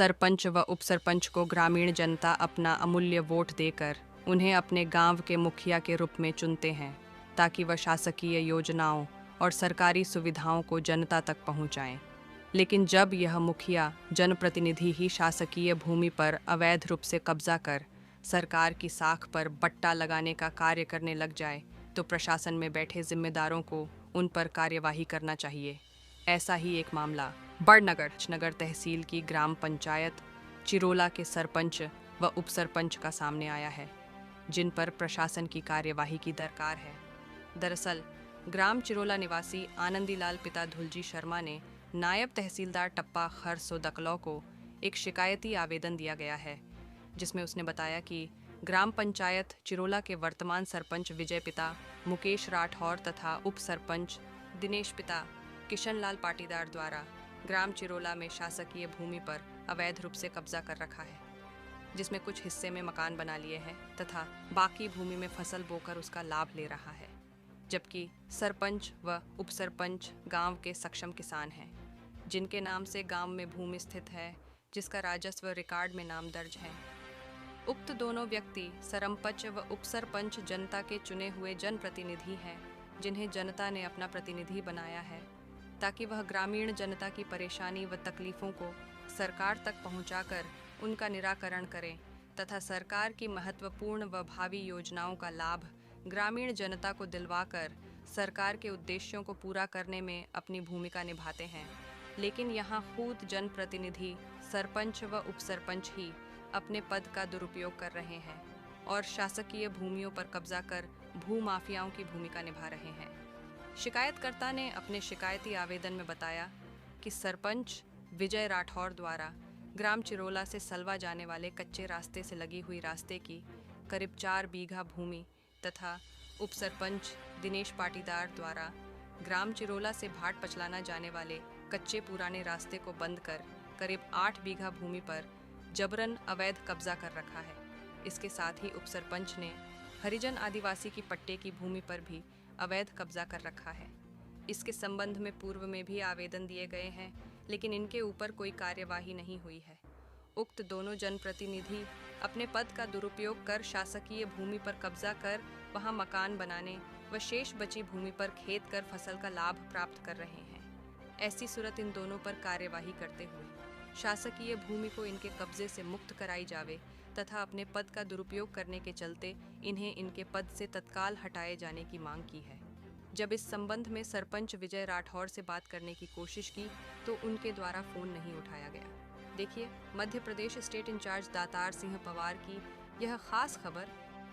सरपंच व उपसरपंच को ग्रामीण जनता अपना अमूल्य वोट देकर उन्हें अपने गांव के मुखिया के रूप में चुनते हैं ताकि वह शासकीय योजनाओं और सरकारी सुविधाओं को जनता तक पहुंचाएं। लेकिन जब यह मुखिया जनप्रतिनिधि ही शासकीय भूमि पर अवैध रूप से कब्जा कर सरकार की साख पर बट्टा लगाने का कार्य करने लग जाए तो प्रशासन में बैठे जिम्मेदारों को उन पर कार्यवाही करना चाहिए। ऐसा ही एक मामला बड़नगर तहसील की ग्राम पंचायत चिरोला के सरपंच व उपसरपंच का सामने आया है, जिन पर प्रशासन की कार्यवाही की दरकार है। दरअसल ग्राम चिरोला निवासी आनंदीलाल पिता धुलजी शर्मा ने नायब तहसीलदार टप्पा खरसो दकलौ को एक शिकायती आवेदन दिया गया है, जिसमें उसने बताया कि ग्राम पंचायत चिरोला के वर्तमान सरपंच विजय पिता मुकेश राठौर तथा उप सरपंच दिनेश पिता किशनलाल पाटीदार द्वारा ग्राम चिरोला में शासकीय भूमि पर अवैध रूप से कब्जा कर रखा है, जिसमें कुछ हिस्से में मकान बना लिए हैं तथा बाकी भूमि में फसल बोकर उसका लाभ ले रहा है, जबकि सरपंच व उपसरपंच गांव के सक्षम किसान हैं, जिनके नाम से गांव में भूमि स्थित है, जिसका राजस्व रिकॉर्ड में नाम दर्ज है। उक्त दोनों व्यक्ति सरपंच व उपसरपंच जनता के चुने हुए जनप्रतिनिधि हैं, जिन्हें जनता ने अपना प्रतिनिधि बनाया है ताकि वह ग्रामीण जनता की परेशानी व तकलीफ़ों को सरकार तक पहुंचाकर उनका निराकरण करें तथा सरकार की महत्वपूर्ण व भावी योजनाओं का लाभ ग्रामीण जनता को दिलवाकर सरकार के उद्देश्यों को पूरा करने में अपनी भूमिका निभाते हैं। लेकिन यहाँ खुद जनप्रतिनिधि सरपंच व उपसरपंच ही अपने पद का दुरुपयोग कर रहे हैं और शासकीय भूमियों पर कब्जा कर भूमाफियाओं की भूमिका निभा रहे हैं। शिकायतकर्ता ने अपने शिकायती आवेदन में बताया कि सरपंच विजय राठौर द्वारा ग्राम चिरोला से सलवा जाने वाले कच्चे रास्ते से लगी हुई रास्ते की करीब 4 बीघा भूमि तथा उपसरपंच दिनेश पाटीदार द्वारा ग्राम चिरोला से भाट पचलाना जाने वाले कच्चे पुराने रास्ते को बंद कर करीब 8 बीघा भूमि पर जबरन अवैध कब्जा कर रखा है। इसके साथ ही उपसरपंच ने हरिजन आदिवासी की पट्टे की भूमि पर भी अवैध कब्जा कर रखा है। इसके संबंध में पूर्व में भी आवेदन दिए गए हैं, लेकिन इनके ऊपर कोई कार्यवाही नहीं हुई है। उक्त दोनों जनप्रतिनिधि अपने पद का दुरुपयोग कर शासकीय भूमि पर कब्जा कर वहां मकान बनाने व शेष बची भूमि पर खेत कर फसल का लाभ प्राप्त कर रहे हैं। ऐसी सूरत इन दोनों पर कार्यवाही करते हुए शासकीय भूमि को इनके कब्जे से मुक्त कराई जावे तथा अपने पद का दुरुपयोग करने के चलते इन्हें इनके पद से तत्काल हटाए जाने की मांग की है। जब इस संबंध में सरपंच विजय राठौर से बात करने की कोशिश की तो उनके द्वारा फ़ोन नहीं उठाया गया। देखिए मध्य प्रदेश स्टेट इंचार्ज दातार सिंह पवार की यह खास खबर।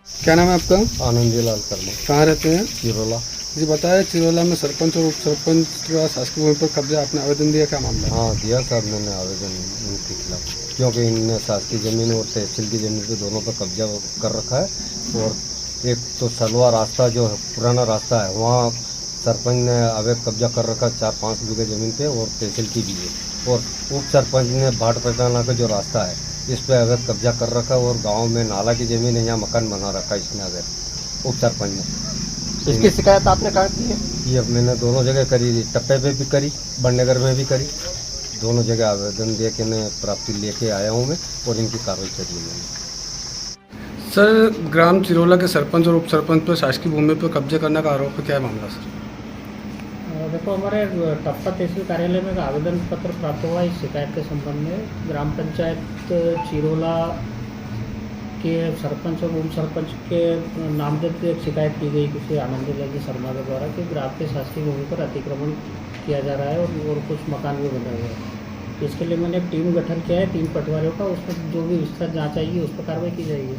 क्या नाम है आपका? आनंदीलाल शर्मा। कहाँ रहते हैं? चिरोला। जी बताया, चिरोला में सरपंच और उप सरपंच का शासकीय भूमि पर कब्जा आपने आवेदन दिया, क्या मामला है? हाँ दिया साहब, मैंने आवेदन उनके खिलाफ, क्योंकि इनने शासकीय ज़मीन और तहसील की ज़मीन पे दोनों पर कब्जा कर रखा है। और एक तो सलवा रास्ता जो है पुराना रास्ता है, वहाँ सरपंच ने अवैध कब्जा कर रखा 4-5 बीघे ज़मीन पे और तहसील की भी है। और उप सरपंच ने भाट पहचाना का जो रास्ता है इस पे अवैध कब्जा कर रखा और गांव में नाला की ज़मीन है, यहाँ मकान बना रखा है इसने अवैध उप सरपंच ने। इसकी शिकायत आपने कहाँ की है? ये मैंने दोनों जगह करी, टप्पे पे भी करी, बड़नगर में भी करी, दोनों जगह आवेदन दे के मैं प्राप्ति लेके आया हूँ मैं और इनकी कार्रवाई करी मैंने। सर, ग्राम चिरोला के सरपंच और उप सरपंच पर शासकीय भूमि पर कब्जे करने का आरोप है, क्या है मामला सर? देखो, हमारे टप्पा तहसील कार्यालय में एक आवेदन पत्र प्राप्त हुआ इस शिकायत के संबंध में। ग्राम पंचायत चिरोला के सरपंच और उप सरपंच के नामजद एक शिकायत की गई किसी आनंदीलाल शर्मा के द्वारा कि ग्राम के शासकीय भूमि पर अतिक्रमण किया जा रहा है और कुछ मकान भी बने हुए हैं। इसके लिए मैंने एक टीम गठन किया है 3 पटवारियों का, उसमें जो भी विस्तृत जाँच आएगी उस पर कार्रवाई की जाएगी।